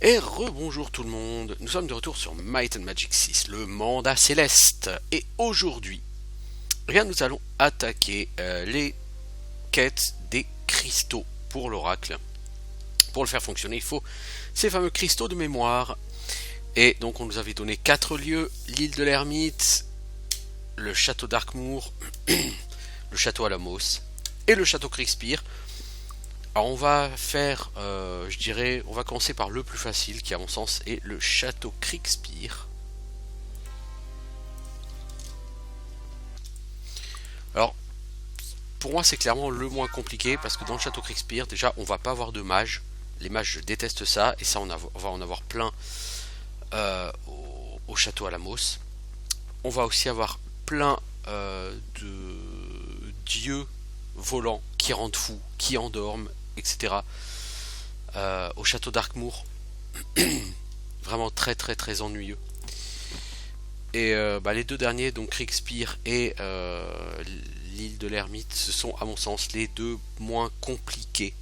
Et rebonjour tout le monde, nous sommes de retour sur Might and Magic 6, le mandat céleste. Et aujourd'hui, nous allons attaquer les quêtes des cristaux pour l'oracle. Pour le faire fonctionner, il faut ces fameux cristaux de mémoire. Et donc on nous avait donné 4 lieux, l'île de l'ermite, le château d'Arkmoor, le château Alamos et le château Kriegspire. Alors on va faire, on va commencer par le plus facile qui à mon sens est le château Kriegspire. Alors pour moi c'est clairement le moins compliqué parce que dans le château Kriegspire déjà on va pas avoir de mages. Les mages je déteste ça et ça on va en avoir plein au château Alamos. On va aussi avoir plein de dieux volants qui rendent fous, qui endorment, etc. Au château d'Arkmoor. Vraiment très très très ennuyeux. Et les deux derniers, donc Kriegspire et l'île de l'ermite, ce sont à mon sens les deux moins compliqués.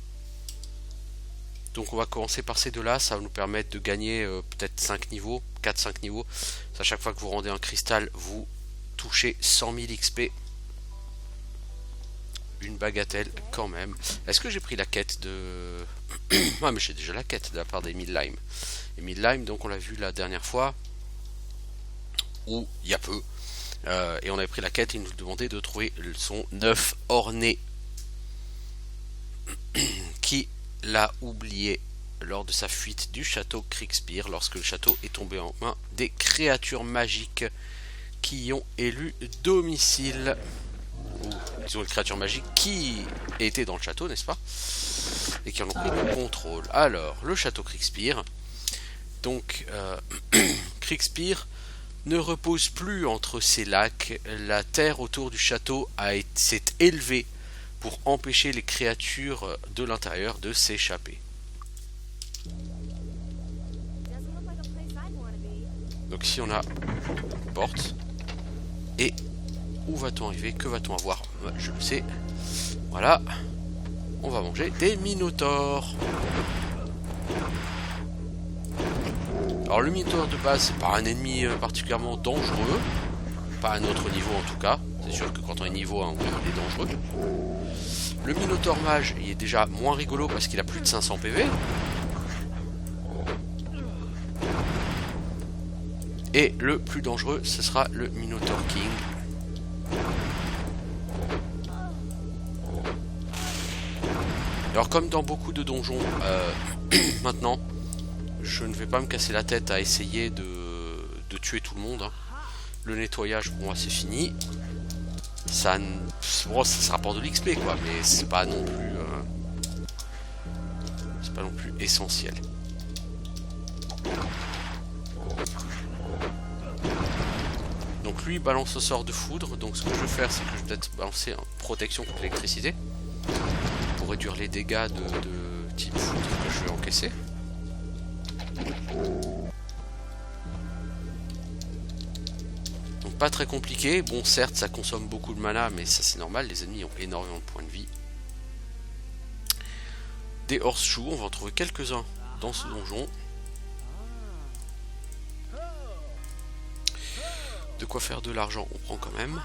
Donc on va commencer par ces deux-là, ça va nous permettre de gagner peut-être 5 niveaux, 4-5 niveaux. À chaque fois que vous rendez un cristal, vous touchez 100 000 XP. Une bagatelle quand même. Est-ce que j'ai pris la quête de... Ah mais j'ai déjà la quête de la part des Midlime. Les Midlime, donc on l'a vu la dernière fois, ou il y a peu. Et on avait pris la quête et il nous demandait de trouver son œuf orné. Qui l'a oublié lors de sa fuite du château Kriegspire lorsque le château est tombé en main des créatures magiques qui y ont élu domicile. Ou disons les créatures magiques qui étaient dans le château, n'est-ce pas? Et qui en ont pris le contrôle. Alors, le château Kriegspire. Donc, Kriegspire ne repose plus entre ces lacs. La terre autour du château s'est élevée pour empêcher les créatures de l'intérieur de s'échapper. Donc ici on a une porte. Et où va-t-on arriver? Que va-t-on avoir? Je le sais. Voilà. On va manger des minotaures. Alors le minotaure de base, c'est pas un ennemi particulièrement dangereux. Pas à notre niveau en tout cas. C'est sûr que quand on est niveau 1, oui, il est dangereux. Le minotaure mage, il est déjà moins rigolo parce qu'il a plus de 500 PV. Et le plus dangereux, ce sera le Minotaur King. Alors comme dans beaucoup de donjons, maintenant, je ne vais pas me casser la tête à essayer de tuer tout le monde. Hein. Le nettoyage, pour moi, c'est fini. Ça rapporte de l'XP, quoi, mais c'est pas non plus... c'est pas non plus essentiel. Donc lui balance au sort de foudre, donc ce que je vais faire c'est que je vais peut-être balancer une protection contre l'électricité pour réduire les dégâts de type foudre que je vais encaisser. Donc pas très compliqué, bon certes ça consomme beaucoup de mana mais ça c'est normal, les ennemis ont énormément de points de vie. Des horseshoes, on va en trouver quelques-uns dans ce donjon. De quoi faire de l'argent, on prend quand même.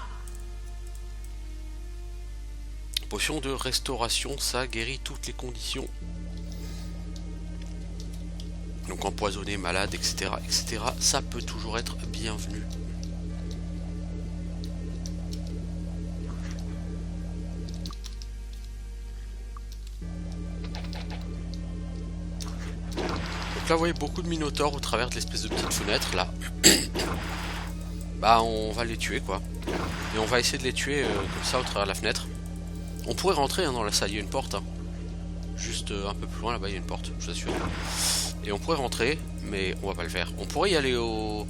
Potion de restauration, ça guérit toutes les conditions. Donc empoisonné, malade, etc., etc., ça peut toujours être bienvenu. Donc là, vous voyez beaucoup de minotaures au travers de l'espèce de petite fenêtre, là. Bah on va les tuer quoi. Et on va essayer de les tuer comme ça au travers de la fenêtre. On pourrait rentrer hein, dans la salle, il y a une porte. Hein. Juste un peu plus loin là-bas il y a une porte, je vous assure. Et on pourrait rentrer, mais on va pas le faire. On pourrait y aller au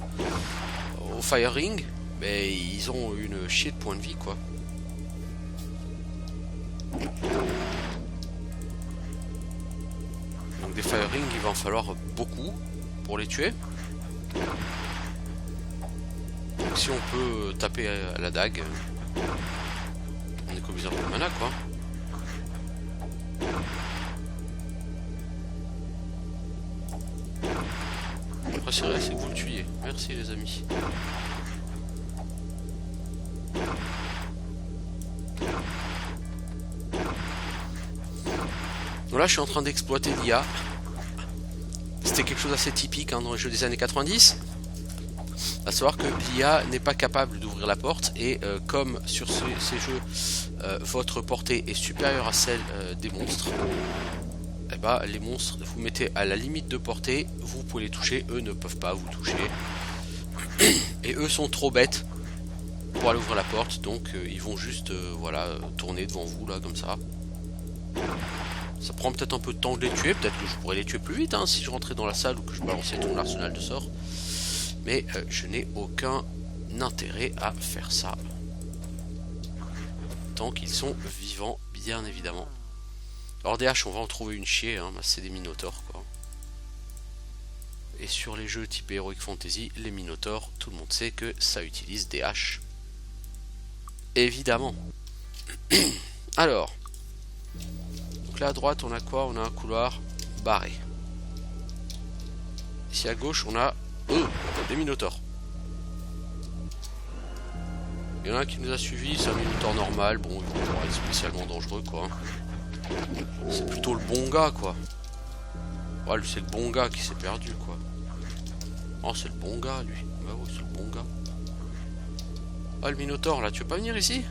Fire Ring, mais ils ont une chier de points de vie quoi. Donc des Fire Ring il va en falloir beaucoup pour les tuer. Donc si on peut taper à la dague, on économise un peu de mana quoi. j'apprécierais, c'est que vous le tuiez. Merci les amis. Donc là, je suis en train d'exploiter l'IA. C'était quelque chose d'assez typique hein, dans les jeux des années 90. À savoir que l'IA n'est pas capable d'ouvrir la porte. Et comme sur ces jeux, votre portée est supérieure à celle des monstres, et bah, les monstres, vous mettez à la limite de portée, vous pouvez les toucher, eux ne peuvent pas vous toucher. Et eux sont trop bêtes pour aller ouvrir la porte, donc ils vont juste voilà, tourner devant vous là comme ça. Ça prend peut-être un peu de temps de les tuer, peut-être que je pourrais les tuer plus vite hein, si je rentrais dans la salle ou que je balançais tout l'arsenal de sorts. Mais je n'ai aucun intérêt à faire ça. Tant qu'ils sont vivants, bien évidemment. Alors des haches, on va en trouver une chier, hein, c'est des minotaures quoi. Et sur les jeux type Heroic Fantasy, les minotaures, tout le monde sait que ça utilise des haches. Évidemment. Alors. Donc là à droite on a quoi? On a un couloir barré. Ici à gauche on a des minotaures. Il y en a un qui nous a suivi, c'est un minotaure normal, bon il va pas être spécialement dangereux quoi. C'est plutôt le bon gars quoi. Ouais, lui c'est le bon gars qui s'est perdu quoi. Oh c'est le bon gars lui. Bah ouais c'est le bon gars. Ah le minotaure là, tu veux pas venir ici?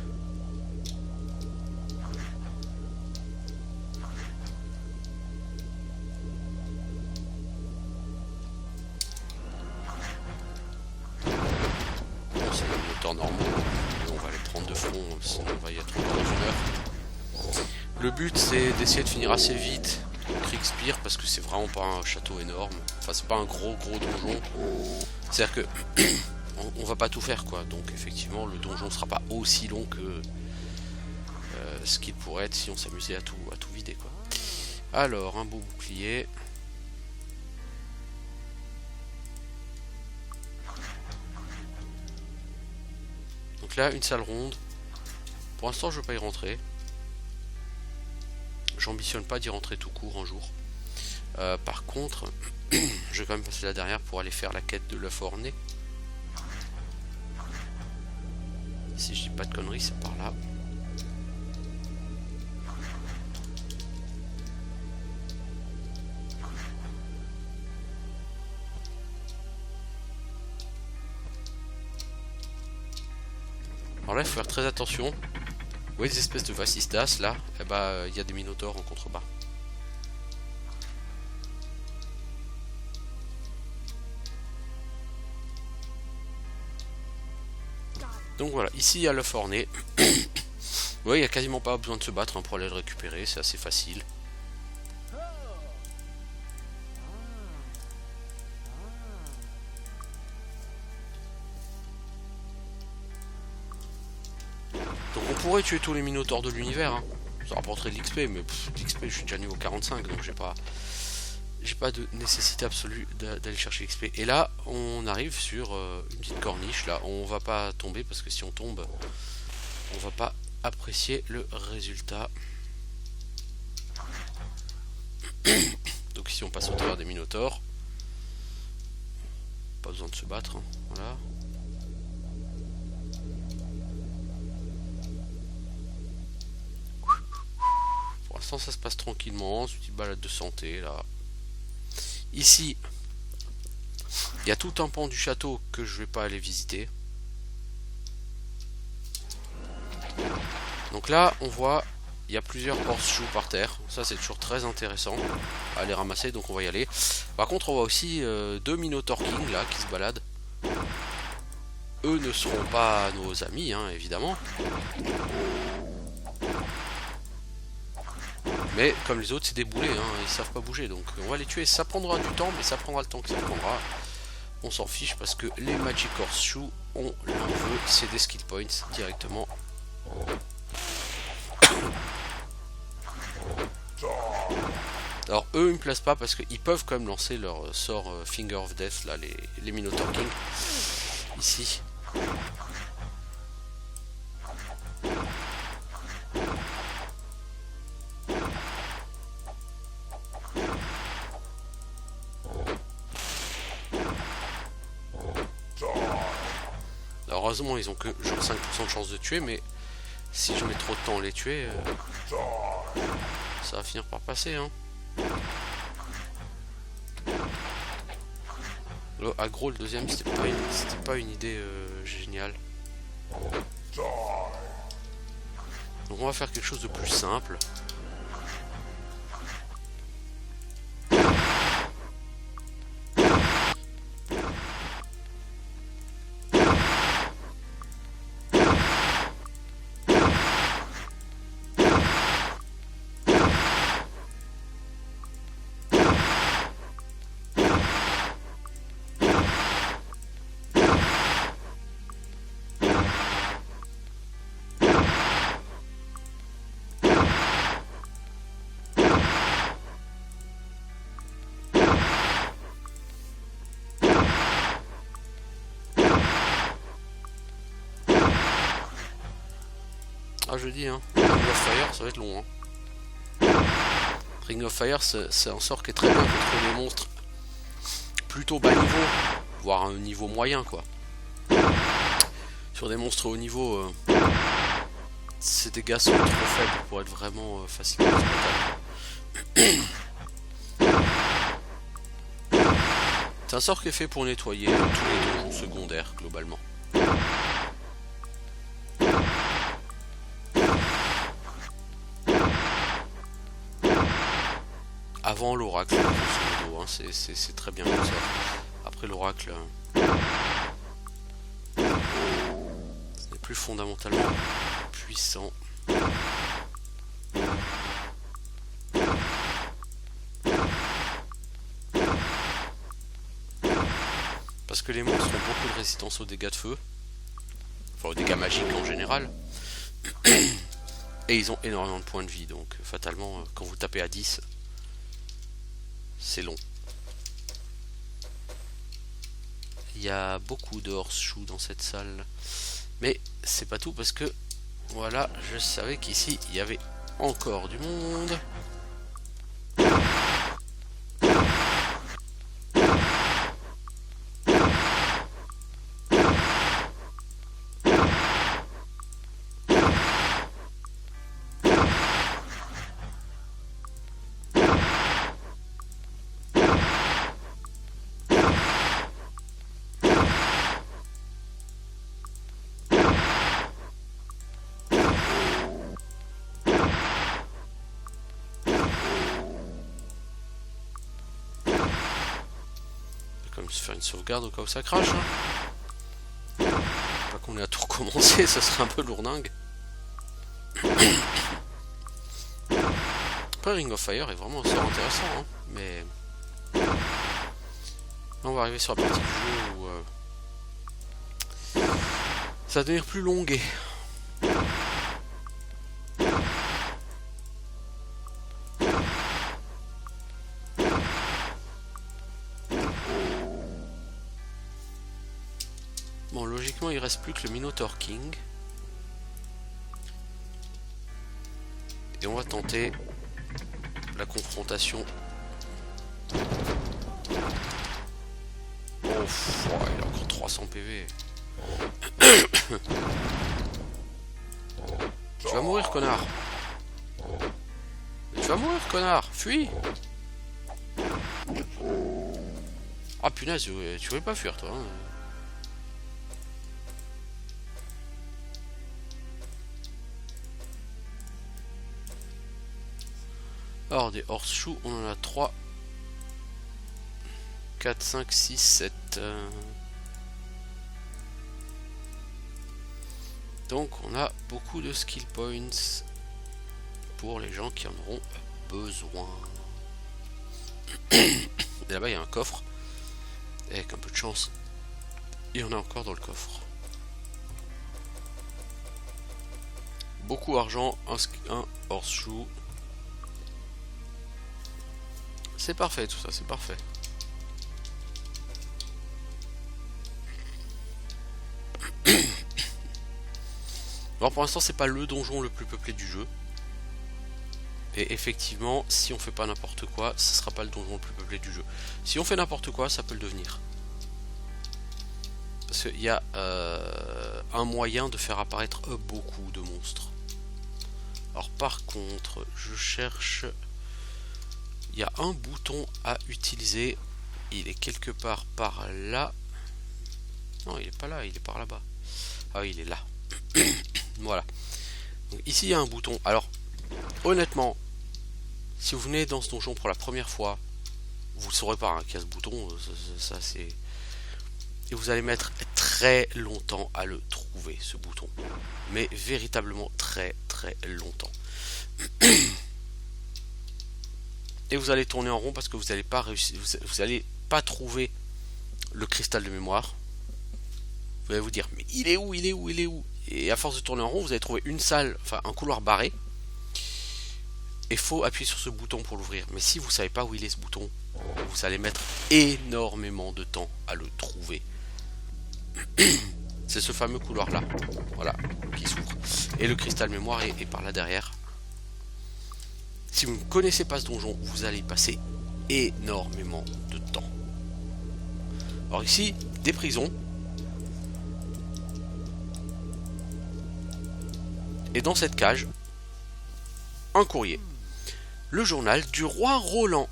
Bon c'est les minotaures normaux. On va les prendre de front, sinon on va y être dans une heure. Le but c'est d'essayer de finir assez vite Kriegspire parce que c'est vraiment pas un château énorme. Enfin c'est pas un gros donjon. C'est-à-dire que on va pas tout faire quoi. Donc effectivement le donjon sera pas aussi long que ce qu'il pourrait être si on s'amusait à tout vider quoi. Alors un beau bouclier. Donc là une salle ronde. Pour l'instant je veux pas y rentrer. J'ambitionne pas d'y rentrer tout court un jour. Par contre, je vais quand même passer là derrière pour aller faire la quête de l'œuf orné. Si je dis pas de conneries, c'est par là. Alors là, il faut faire très attention. Vous voyez des espèces de vasistas là, et bah il y a des minotaures en contrebas. Donc voilà, ici il y a l'œuf orné. Vous voyez, il n'y a quasiment pas besoin de se battre hein, pour aller le récupérer, c'est assez facile. Donc on pourrait tuer tous les minotaures de l'univers, hein. Ça rapporterait de l'XP, mais l'XP je suis déjà niveau 45, donc j'ai pas de nécessité absolue d'aller chercher l'XP. Et là on arrive sur une petite corniche, là on va pas tomber parce que si on tombe, on va pas apprécier le résultat. Donc ici on passe au travers des minotaures. Pas besoin de se battre, hein. Voilà. Pour l'instant ça se passe tranquillement, c'est une petite balade de santé là. Ici, il y a tout un pan du château que je vais pas aller visiter. Donc là, on voit, il y a plusieurs horseshoes par terre. Ça, c'est toujours très intéressant à les ramasser, donc on va y aller. Par contre, on voit aussi deux Minotaur King là qui se baladent. Eux ne seront pas nos amis, hein, évidemment. Mais comme les autres, c'est des boulets, hein, ils savent pas bouger, donc on va les tuer. Ça prendra du temps, mais ça prendra le temps que ça prendra. On s'en fiche parce que les Magic Horseshoes, on l'en veut, c'est des skill points directement. Alors eux ils me placent pas parce qu'ils peuvent quand même lancer leur sort Finger of Death là, les Minotaur King ici. heureusement ils ont que genre 5% de chance de tuer, mais si je mets trop de temps à les tuer, ça va finir par passer hein. Le aggro le deuxième c'était pas une idée géniale. Donc on va faire quelque chose de plus simple. Ah je dis hein, Ring of Fire ça va être long hein. Ring of Fire c'est un sort qui est très bien contre les monstres plutôt bas niveau, voire un niveau moyen quoi. Sur des monstres haut niveau, ces dégâts sont trop faibles pour être vraiment facilement exploitables. C'est un sort qui est fait pour nettoyer tous les donjons secondaires globalement. Avant l'oracle, hein, c'est très bien comme ça. Après l'oracle, ce n'est plus fondamentalement puissant. Parce que les monstres ont beaucoup de résistance aux dégâts de feu, enfin aux dégâts magiques en général. Et ils ont énormément de points de vie, donc fatalement, quand vous tapez à 10, c'est long. Il y a beaucoup de horseshoe dans cette salle. Mais c'est pas tout parce que voilà, je savais qu'ici il y avait encore du monde. Se faire une sauvegarde au cas où ça crache hein. Pas qu'on ait à tout recommencer, ça serait un peu lourdingue. Après Ring of Fire est vraiment un sort intéressant hein. Mais là on va arriver sur la partie du jeu où ça va devenir plus longué. Bon, logiquement, il reste plus que le Minotaur King. Et on va tenter la confrontation. Oh, il a encore 300 PV. Tu vas mourir, connard. Tu vas mourir, connard. Fuis. Ah, punaise, tu voulais pas fuir, toi. Hein. Alors des horseshoe, on en a 3, 4, 5, 6, 7. Donc on a beaucoup de skill points pour les gens qui en auront besoin. Et là-bas il y a un coffre. Et avec un peu de chance, il y en a encore dans le coffre. Beaucoup d'argent, un horseshoe. C'est parfait tout ça, c'est parfait. Alors pour l'instant c'est pas le donjon le plus peuplé du jeu. Et effectivement si on fait pas n'importe quoi, ce sera pas le donjon le plus peuplé du jeu. Si on fait n'importe quoi, ça peut le devenir. Parce parce qu'il y a un moyen de faire apparaître beaucoup de monstres. Alors par contre, je cherche... Il y a un bouton à utiliser. Il est quelque part par là. Non, il est pas là, il est par là-bas. Ah oui, il est là. Voilà. Donc, ici, il y a un bouton. Alors, honnêtement, si vous venez dans ce donjon pour la première fois, vous ne saurez pas hein, qu'il y a ce bouton. Ça c'est... Et vous allez mettre très longtemps à le trouver, ce bouton. Mais véritablement très très longtemps. Et vous allez tourner en rond parce que vous n'allez pas réussir, vous allez pas trouver le cristal de mémoire. Vous allez vous dire, mais il est où, il est où, il est où? Et à force de tourner en rond, vous allez trouver une salle, enfin un couloir barré. Et il faut appuyer sur ce bouton pour l'ouvrir. Mais si vous ne savez pas où il est ce bouton, vous allez mettre énormément de temps à le trouver. C'est ce fameux couloir là, voilà, qui s'ouvre. Et le cristal mémoire est par là derrière. Si vous ne connaissez pas ce donjon, vous allez y passer énormément de temps. Alors ici, des prisons. Et dans cette cage, un courrier. Le journal du roi Roland.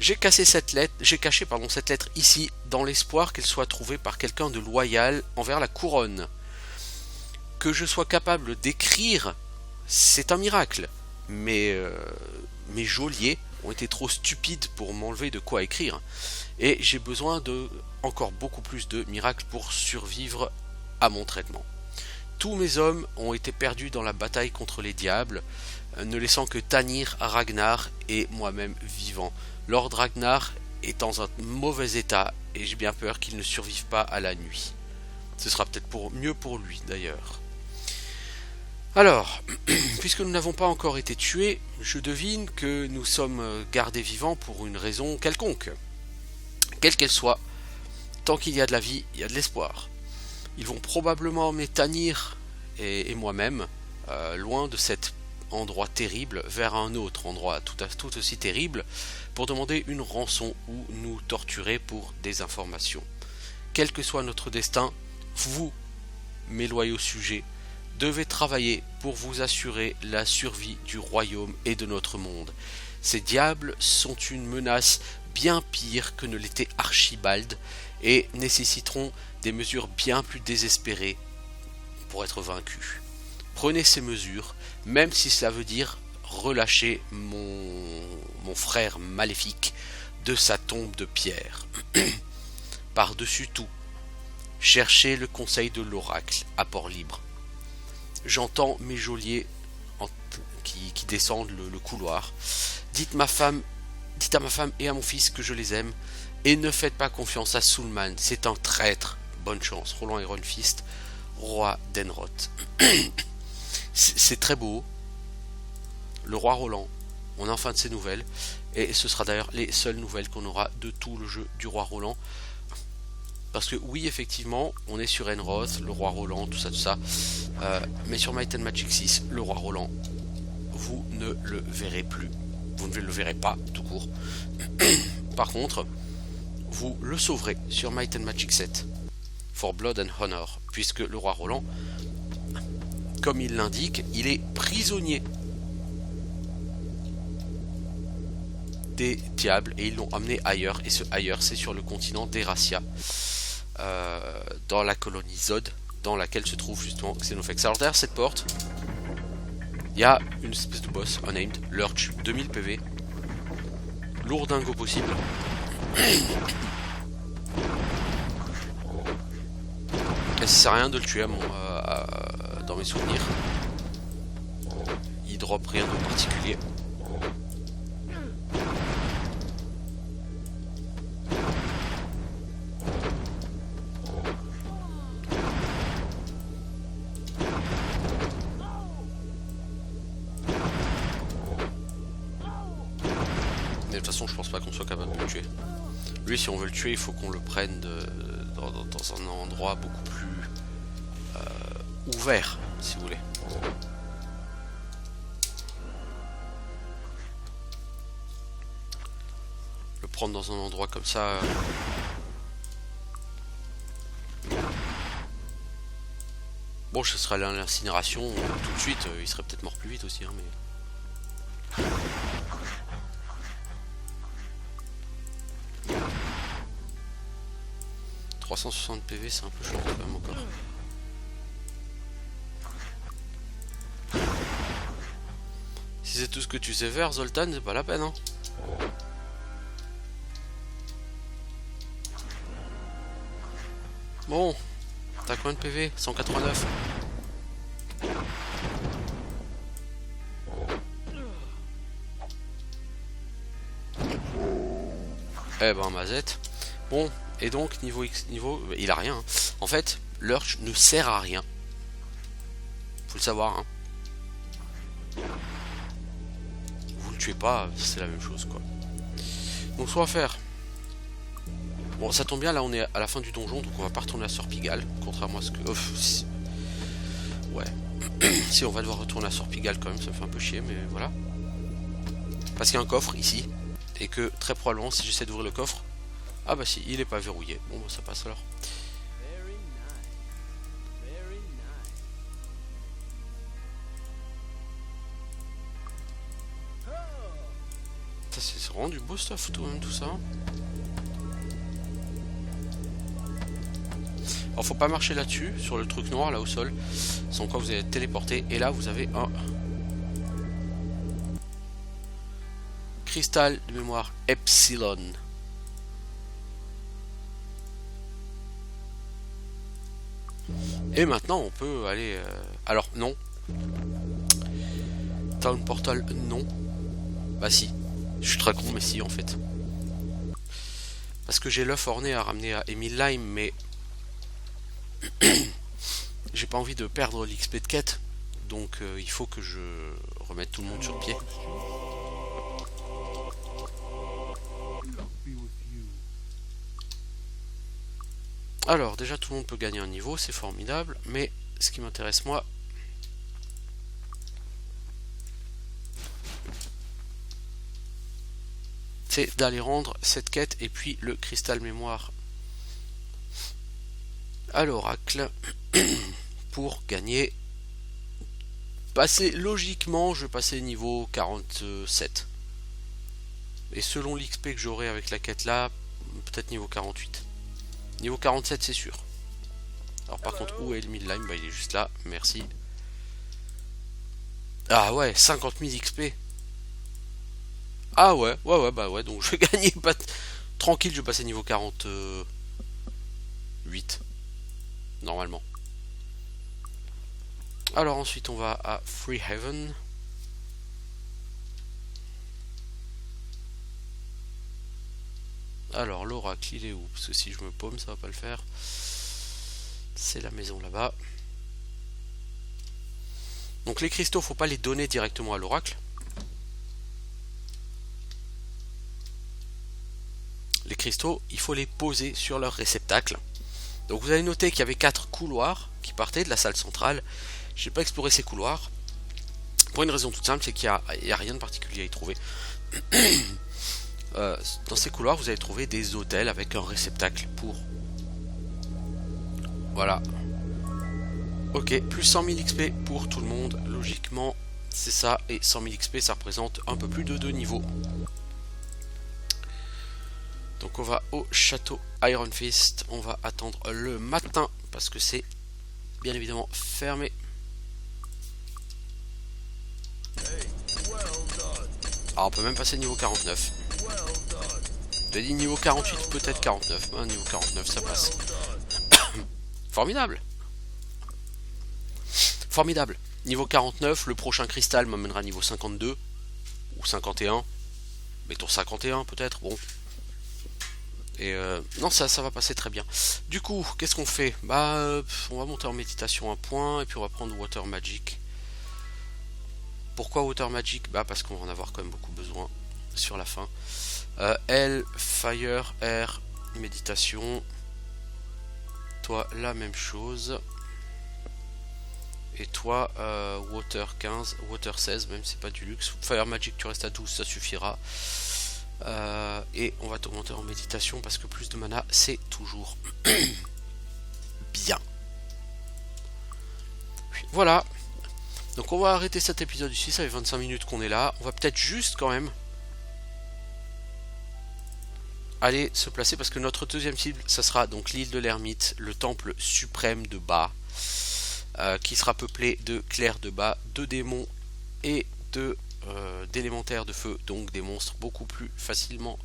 J'ai caché cette lettre ici dans l'espoir qu'elle soit trouvée par quelqu'un de loyal envers la couronne. Que je sois capable d'écrire, c'est un miracle. Mais mes geôliers ont été trop stupides pour m'enlever de quoi écrire. Et j'ai besoin de encore beaucoup plus de miracles pour survivre à mon traitement. Tous mes hommes ont été perdus dans la bataille contre les diables, ne laissant que Tanir, Ragnar et moi-même vivants. Lord Ragnar est dans un mauvais état et j'ai bien peur qu'il ne survive pas à la nuit. Ce sera peut-être mieux pour lui d'ailleurs. Alors, puisque nous n'avons pas encore été tués, je devine que nous sommes gardés vivants pour une raison quelconque. Quelle qu'elle soit, tant qu'il y a de la vie, il y a de l'espoir. Ils vont probablement emmener Tanir et moi-même loin de cet endroit terrible vers un autre endroit tout aussi terrible pour demander une rançon ou nous torturer pour des informations. Quel que soit notre destin, vous, mes loyaux sujets, devez travailler pour vous assurer la survie du royaume et de notre monde. Ces diables sont une menace bien pire que ne l'était Archibald et nécessiteront des mesures bien plus désespérées pour être vaincus. Prenez ces mesures, même si cela veut dire relâcher mon frère maléfique de sa tombe de pierre. Par-dessus tout, cherchez le conseil de l'oracle à Port-Libre. J'entends mes geôliers qui descendent le couloir. Dites à ma femme et à mon fils que je les aime, et ne faites pas confiance à Soulman, c'est un traître. Bonne chance, Roland Ironfist, roi d'Enroth. C'est très beau. Le roi Roland, on a enfin de ses nouvelles, et ce sera d'ailleurs les seules nouvelles qu'on aura de tout le jeu du roi Roland. Parce que oui, effectivement, on est sur Enroth, le roi Roland, tout ça. Mais sur Might and Magic 6, le roi Roland, vous ne le verrez plus. Vous ne le verrez pas, tout court. Par contre, vous le sauverez sur Might and Magic 7. For Blood and Honor. Puisque le roi Roland, comme il l'indique, il est prisonnier des diables. Et ils l'ont amené ailleurs. Et ce ailleurs, c'est sur le continent d'Erasia. Dans la colonie Zod, dans laquelle se trouve justement Xenofex. Alors derrière cette porte, il y a une espèce de boss, unnamed, Lurch, 2000 PV, lourdingue au possible. Et ça sert à rien de le tuer dans mes souvenirs. Il drop rien de particulier. De toute façon, je pense pas qu'on soit capable de le tuer. Lui, si on veut le tuer, il faut qu'on le prenne dans un endroit beaucoup plus ouvert, si vous voulez. Le prendre dans un endroit comme ça. Bon, ce serait l'incinération tout de suite, il serait peut-être mort plus vite aussi, hein, mais... 360 PV, c'est un peu chaud quand même encore. Si c'est tout ce que tu sais faire, Zoltan, c'est pas la peine, hein. Bon, t'as combien de PV? 189. Eh ben, mazette. Bon, et donc, niveau X, il a rien. Hein. En fait, Lurch ne sert à rien. Faut le savoir, hein. Vous le tuez pas, c'est la même chose, quoi. Donc, soit à faire. Bon, ça tombe bien, là, on est à la fin du donjon, donc on va pas retourner à Sœur Pigalle, contrairement à ce que... si... Ouais. Si, on va devoir retourner à Sœur Pigalle quand même, ça me fait un peu chier, mais voilà. Parce qu'il y a un coffre, ici, et que, très probablement, si j'essaie d'ouvrir le coffre... Ah bah si, il est pas verrouillé. Bon, bah, ça passe alors. Ça, c'est vraiment du beau stuff, tout ça. Alors faut pas marcher là-dessus, sur le truc noir là au sol, sans quoi vous allez être téléporté. Et là vous avez un cristal de mémoire Epsilon. Et maintenant on peut aller... Alors non. Town Portal, non. Bah si. Je suis très con, mais si en fait. Parce que j'ai l'œuf orné à ramener à Emil Lime, mais... j'ai pas envie de perdre l'XP de quête. Donc il faut que je remette tout le monde sur pied. Alors déjà tout le monde peut gagner un niveau, c'est formidable. Mais ce qui m'intéresse moi... c'est d'aller rendre cette quête et puis le cristal mémoire à l'oracle pour gagner. Passer logiquement, je vais passer niveau 47. Et selon l'XP que j'aurai avec la quête là, peut-être niveau 48. Niveau 47 c'est sûr. Alors par contre où est le midline? Bah il est juste là, merci. Ah ouais, 50 000 XP. Ah ouais, bah ouais, donc je vais gagner pas... Tranquille, je vais passer niveau 48. Normalement. Alors ensuite on va à Freehaven. Alors l'oracle il est où? Parce que si je me paume ça va pas le faire. C'est la maison là-bas. Donc les cristaux faut pas les donner directement à l'oracle. Les cristaux il faut les poser sur leur réceptacle. Donc vous avez noté qu'il y avait 4 couloirs qui partaient de la salle centrale. Je n'ai pas exploré ces couloirs. Pour une raison toute simple, c'est qu'il n'y a rien de particulier à y trouver. Dans ces couloirs, vous allez trouver des hôtels avec un réceptacle pour... Voilà. Ok, plus 100 000 XP pour tout le monde. Logiquement, c'est ça. Et 100 000 XP, ça représente un peu plus de 2 niveaux. Donc on va au château Iron Fist. On va attendre le matin parce que c'est bien évidemment fermé. Alors on peut même passer niveau 49. J'ai dit niveau 48, peut-être 49. Hein, niveau 49, ça passe. Formidable. Formidable. Niveau 49, le prochain cristal m'amènera niveau 52. Ou 51. Mettons 51 peut-être. Bon. Et non, ça va passer très bien. Du coup, qu'est-ce qu'on fait? Bah, on va monter en méditation un point. Et puis on va prendre Water Magic. Pourquoi Water Magic? Bah parce qu'on va en avoir quand même beaucoup besoin sur la fin. L, Fire, Air, Méditation. Toi, la même chose. Et toi, Water 15, Water 16, même si c'est pas du luxe. Fire Magic, tu restes à 12, ça suffira. Et on va te monter en méditation parce que plus de mana, c'est toujours bien. Voilà. Donc on va arrêter cet épisode ici, ça fait 25 minutes qu'on est là. On va peut-être juste quand même aller se placer parce que notre deuxième cible, ça sera donc l'île de l'Ermite, le temple suprême de Ba, qui sera peuplé de clercs de Ba, de démons et d'élémentaires de feu, donc des monstres beaucoup plus facilement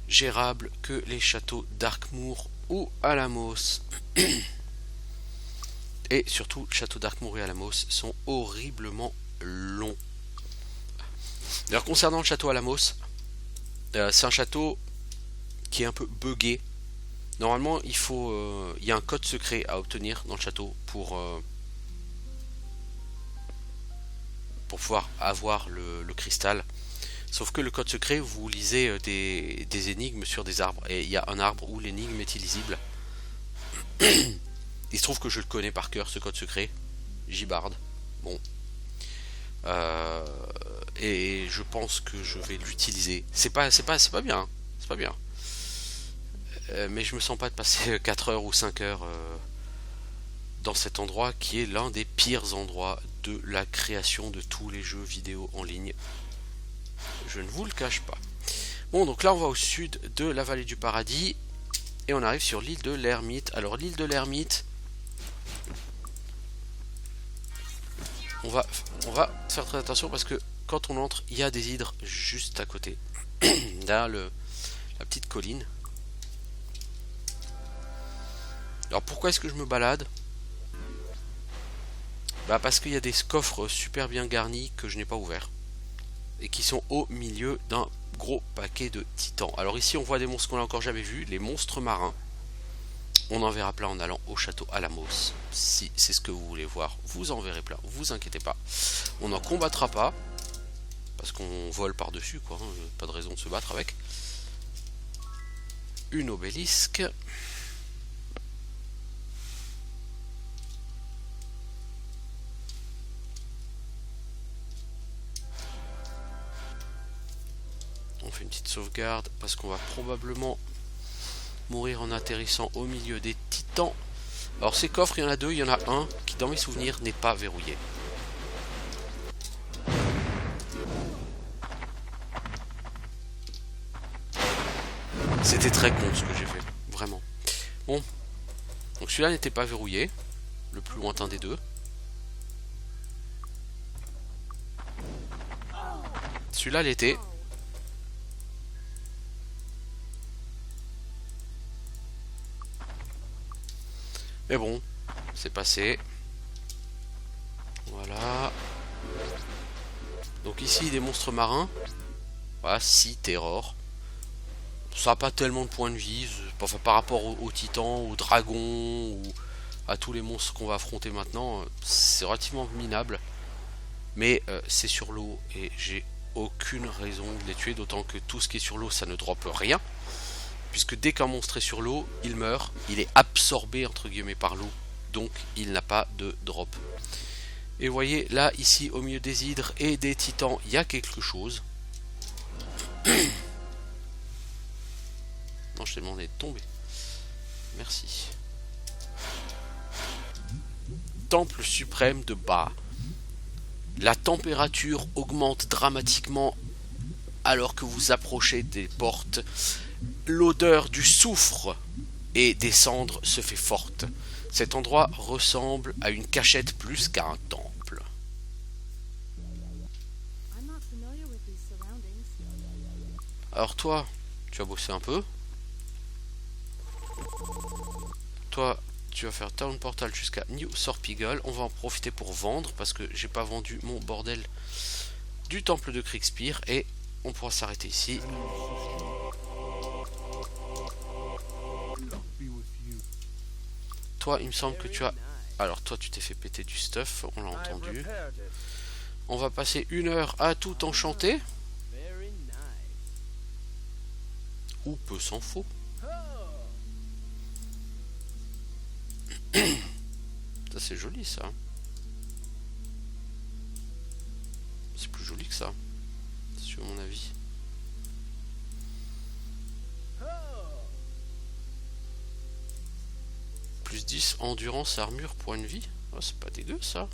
gérables que les châteaux d'Arkmoor ou Alamos. Et surtout, le château d'Arkmoor et Alamos sont horriblement longs. D'ailleurs, concernant le château Alamos, c'est un château qui est un peu buggé. Normalement, il y a un code secret à obtenir dans le château pour pouvoir avoir le cristal. Sauf que le code secret, vous lisez des énigmes sur des arbres. Et il y a un arbre où l'énigme est illisible. Il se trouve que je le connais par cœur, ce code secret. Gibarde. Bon. Et je pense que je vais l'utiliser. C'est pas bien. C'est pas bien. Mais je me sens pas de passer 4 heures ou 5 heures dans cet endroit qui est l'un des pires endroits de la création de tous les jeux vidéo en ligne. Je ne vous le cache pas. Bon, donc là on va au sud de la vallée du paradis et on arrive sur l'île de l'Ermite. Alors l'île de l'Ermite, on va faire très attention parce que quand on entre, il y a des hydres juste à côté. Derrière la petite colline. Alors pourquoi est-ce que je me balade? Bah parce qu'il y a des coffres super bien garnis que je n'ai pas ouverts. Et qui sont au milieu d'un gros paquet de titans. Alors ici on voit des monstres qu'on n'a encore jamais vus, les monstres marins. On en verra plein en allant au château Alamos. Si c'est ce que vous voulez voir, vous en verrez plein, vous inquiétez pas. On n'en combattra pas, parce qu'on vole par-dessus, quoi. Hein, pas de raison de se battre avec. Une obélisque. On fait une petite sauvegarde, parce qu'on va probablement mourir en atterrissant au milieu des titans. Alors ces coffres, il y en a deux, il y en a un qui dans mes souvenirs n'est pas verrouillé. C'était très con ce que j'ai fait, vraiment. Bon, donc celui-là n'était pas verrouillé, le plus lointain des deux. Celui-là l'était. Mais bon, c'est passé. Voilà. Donc ici, des monstres marins. Voilà, 6 terrors. Ça n'a pas tellement de points de vie. Enfin, par rapport aux titans, aux dragons, ou à tous les monstres qu'on va affronter maintenant, c'est relativement minable. Mais c'est sur l'eau et j'ai aucune raison de les tuer. D'autant que tout ce qui est sur l'eau, ça ne droppe rien. Puisque dès qu'un monstre est sur l'eau, il meurt, il est absorbé entre guillemets par l'eau, donc il n'a pas de drop. Et vous voyez, là, ici, au milieu des hydres et des titans, il y a quelque chose. Non, je t'ai demandé de tomber. Merci. Temple suprême de Ba. La température augmente dramatiquement alors que vous approchez des portes. L'odeur du soufre et des cendres se fait forte. Cet endroit ressemble à une cachette plus qu'à un temple. Alors toi, tu as bossé un peu. Toi, tu vas faire Town Portal jusqu'à New Sorpigal. On va en profiter pour vendre parce que j'ai pas vendu mon bordel du temple de Kriegspire et on pourra s'arrêter ici. Toi, il me semble que tu as... Alors, toi, tu t'es fait péter du stuff, on l'a entendu. On va passer 1 heure à tout enchanter. Ou peu s'en faut. Ça, c'est joli, ça. C'est plus joli que ça, sur mon avis. Plus 10 endurance, armure, point de vie. Oh, c'est pas dégueu ça.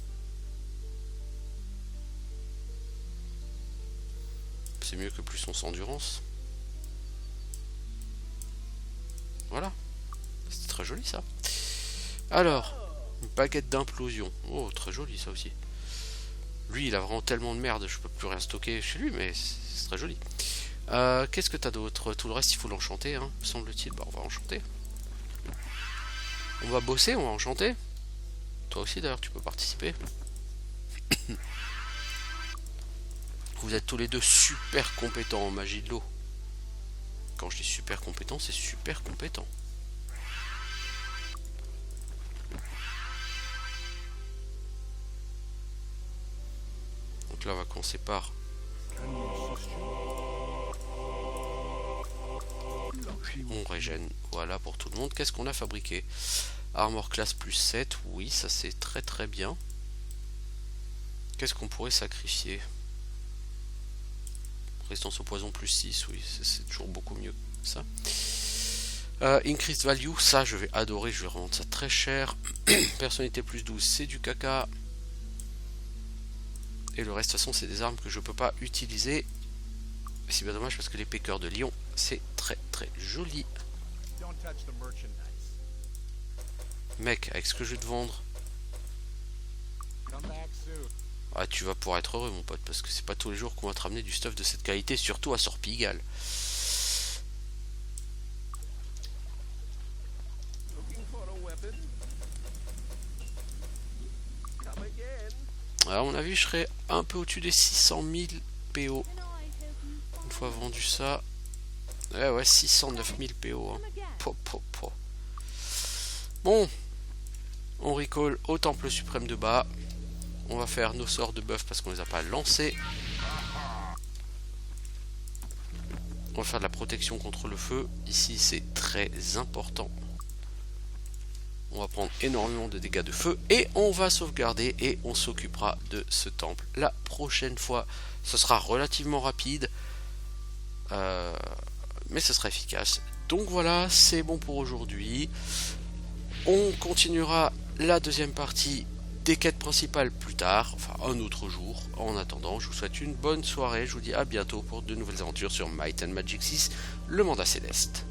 C'est mieux que plus 11 endurance. Voilà. C'est très joli ça. Alors, une baguette d'implosion. Oh, très joli ça aussi. Lui, il a vraiment tellement de merde, je peux plus rien stocker chez lui, mais c'est très joli. Qu'est-ce que t'as d'autre? Tout le reste, il faut l'enchanter, hein, semble-t-il. Bah, on va enchanter. On va bosser, on va enchanter. Toi aussi, d'ailleurs, tu peux participer. Vous êtes tous les deux super compétents en magie de l'eau. Quand je dis super compétent, c'est super compétent. Donc là, on va commencer par... On régène. Voilà pour tout le monde. Qu'est-ce qu'on a fabriqué? Armor class plus 7. Oui, ça c'est très très bien. Qu'est-ce qu'on pourrait sacrifier? Résistance au poison plus 6. Oui, c'est toujours beaucoup mieux que ça. Increased value. Ça, je vais adorer. Je vais revendre ça très cher. Personnalité plus 12. C'est du caca. Et le reste, de toute façon, c'est des armes que je peux pas utiliser. C'est bien dommage parce que les piqueurs de lion, c'est très très joli. Mec, avec ce que je vais te vendre. Ah, tu vas pouvoir être heureux mon pote, parce que c'est pas tous les jours qu'on va te ramener du stuff de cette qualité, surtout à Sorpigal. Alors, à mon avis, je serai un peu au-dessus des 600 000 PO. Une fois vendu ça. Ouais, 609 000 PO. Hein. Bon. On recall au temple suprême de bas. On va faire nos sorts de buff parce qu'on les a pas lancés. On va faire de la protection contre le feu. Ici, c'est très important. On va prendre énormément de dégâts de feu. Et on va sauvegarder et on s'occupera de ce temple. La prochaine fois, ce sera relativement rapide. Mais ce sera efficace. Donc voilà, c'est bon pour aujourd'hui. On continuera la deuxième partie des quêtes principales plus tard, enfin un autre jour. En attendant, je vous souhaite une bonne soirée. Je vous dis à bientôt pour de nouvelles aventures sur Might and Magic 6, le mandat céleste.